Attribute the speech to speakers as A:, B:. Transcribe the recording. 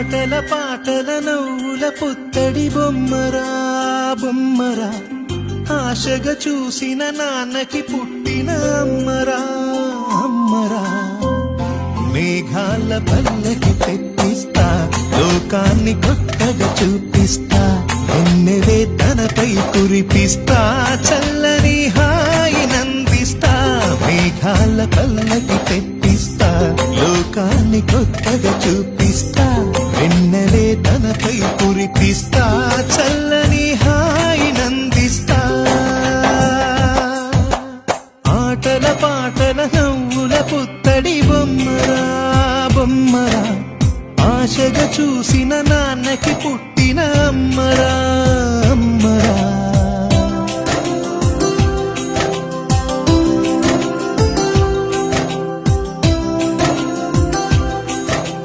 A: ఆటల పాటల నవ్వుల పుత్తడి బొమ్మరా బొమ్మరా, ఆశగా చూసిన నాన్నకి పుట్టిన అమ్మరా అమ్మరా. మేఘాల పల్లకి తెప్పిస్తా, లోకాన్ని కొత్తగా చూపిస్తా, ఎన్నెలే తనపై కురిపిస్తా, చల్లని హాయినందిస్తా. మేఘాల పల్లకి తెప్పిస్తా, లోకాన్ని కొత్తగా చూపిస్తా, ఎన్నెలే తనపై కురిపిస్తా, చల్లని హాయినందిస్తా. ఆటల పాటల నవ్వుల పుత్తడి బొమ్మరా బొమ్మరా, ఆశగా చూసిన నాన్నకి పుట్టిన అమ్మరా అమ్మరా.